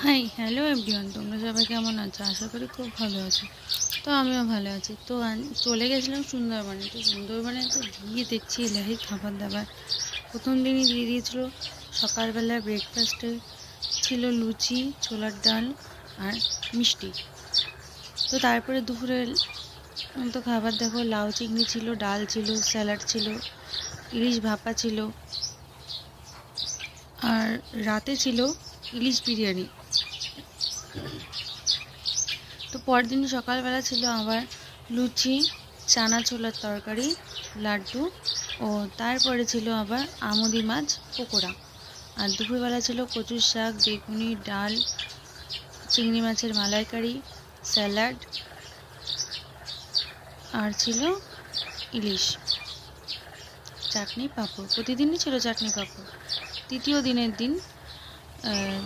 Hi hello everyone, তোমরা সবাই কেমন আছো? আশা করি খুব ভালো আছো। তো আমিও ভালো আছি। তো চলে গেছিলাম সুন্দরবনে। তো সুন্দরবনে তো গিয়ে দেখছি এলাহি খাবার দাবার। প্রথম দিনই দিয়ে দিয়েছিল সকালবেলা ব্রেকফাস্টে ছিল লুচি, ছোলার ডাল আর মিষ্টি। তো তারপরে দুপুরের তো খাবার দেখো, লাউ চিংড়ি ছিল, ডাল ছিল, স্যালাড ছিল, ইলিশ ভাপা ছিল, আর রাতে ছিল ইলিশ বিরিয়ানি। তো পরের দিন সকালবেলা ছিল আবার লুচি, চানা ছোলার তরকারি, লাড্ডু, ও তারপরে ছিল আবার আমুদি মাছ পকোড়া। আর দুপুরবেলা ছিল কচুর শাক, বেগুনি, ডাল, চিংড়ি মাছের মালাইকারি, স্যালাড, আর ছিল ইলিশ, চাটনি পাঁপড়। প্রতিদিনই ছিল চাটনি পাঁপড়। তৃতীয় দিনের দিন